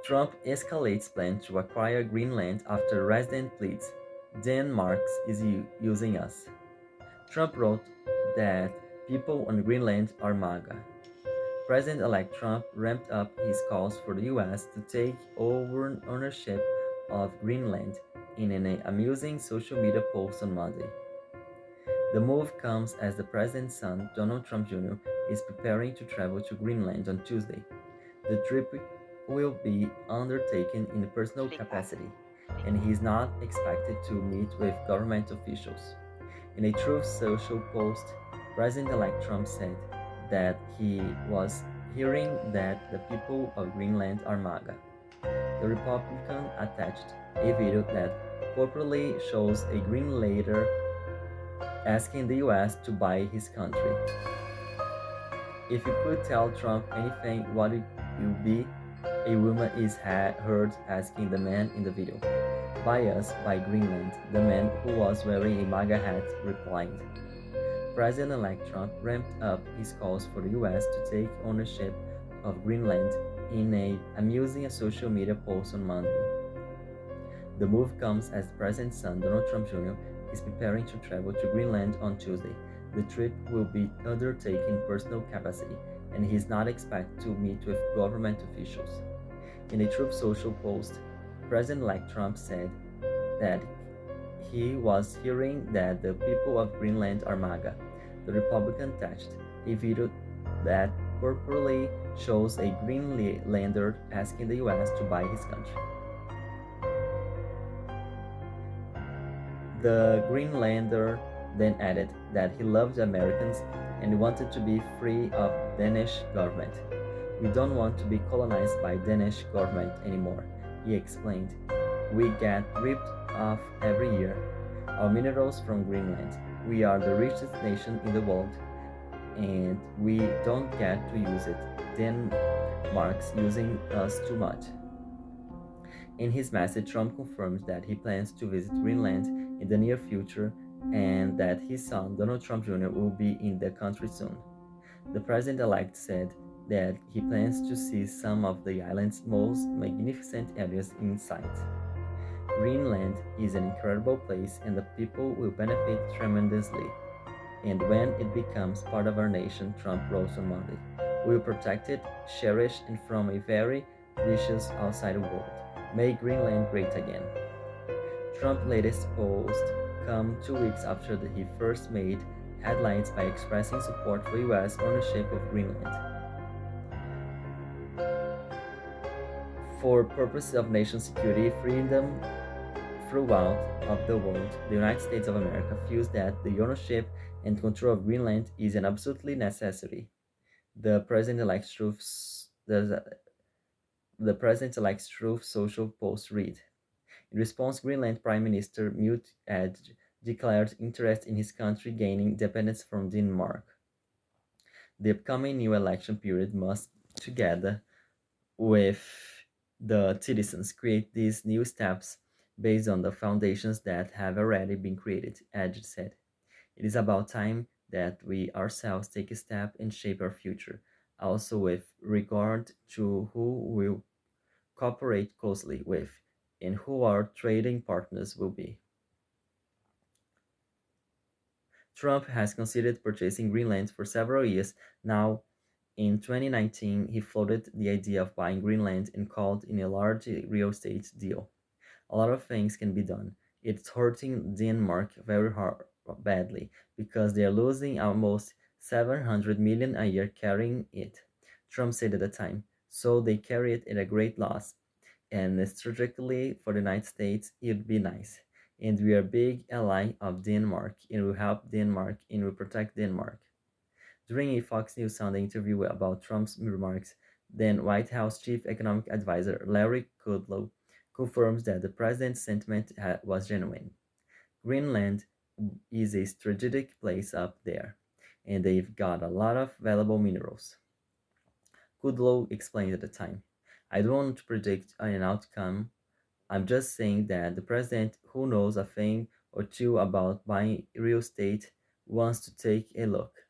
Trump escalates plan to acquire Greenland after resident pleads. Denmark is using us. Trump wrote that people on Greenland are MAGA. President-elect Trump ramped up his calls for the US to take over ownership of Greenland in an amusing social media post on Monday. The move comes as the president's son, Donald Trump Jr., is preparing to travel to Greenland on Tuesday. The trip will be undertaken in a personal capacity, and he is not expected to meet with government officials. In a Truth Social post, President-elect Trump said that he was hearing that the people of Greenland are MAGA. The Republican attached a video that purportedly shows a Greenlander asking the US to buy his country. If you could tell Trump anything, what it will be, a woman is heard asking the man in the video. Buy us, buy Greenland, the man who was wearing a MAGA hat replied. President-elect Trump ramped up his calls for the US to take ownership of Greenland in an amusing social media post on Monday. The move comes as the president's son, Donald Trump Jr., is preparing to travel to Greenland on Tuesday. The trip will be undertaken in personal capacity, and he is not expected to meet with government officials. In a Truth Social post, President-elect Trump said that he was hearing that the people of Greenland are MAGA. The Republican attached a video that purportedly shows a Greenlander asking the US to buy his country. The Greenlander then added that he loved Americans and wanted to be free of Danish government. We don't want to be colonized by Danish government anymore, he explained. We get ripped off every year. Our minerals from Greenland. We are the richest nation in the world, and we don't get to use it. Denmark's using us too much. In his message, Trump confirmed that he plans to visit Greenland in the near future and that his son, Donald Trump Jr., will be in the country soon. The president-elect said that he plans to see some of the island's most magnificent areas in sight. Greenland is an incredible place and the people will benefit tremendously. And when it becomes part of our nation, Trump wrote on Monday, we will protect it, cherish it from a very vicious outside world. Make Greenland great again. Trump's latest post come 2 weeks after he first made headlines by expressing support for US ownership of Greenland. For purposes of nation security, freedom throughout of the world, the United States of America feels that the ownership and control of Greenland is an absolutely necessary. The president-elect's Truth Social post read. In response, Greenland Prime Minister Mute Edge declared interest in his country gaining independence from Denmark. The upcoming new election period must, together with the citizens, create these new steps based on the foundations that have already been created, Edge said. It is about time that we ourselves take a step and shape our future, also with regard to who we'll cooperate closely with and who our trading partners will be. Trump has considered purchasing Greenland for several years now. In 2019, he floated the idea of buying Greenland and called in a large real estate deal. A lot of things can be done. It's hurting Denmark very badly because they are losing almost 700 million a year carrying it, Trump said at the time. So they carry it at a great loss. And strategically for the United States, it would be nice. And we are a big ally of Denmark and will help Denmark and will protect Denmark. During a Fox News Sunday interview about Trump's remarks, then White House Chief Economic Advisor Larry Kudlow confirms that the president's sentiment was genuine. Greenland is a strategic place up there, and they've got a lot of valuable minerals. Kudlow explained at the time, I don't want to predict an outcome. I'm just saying that the president, who knows a thing or two about buying real estate, wants to take a look.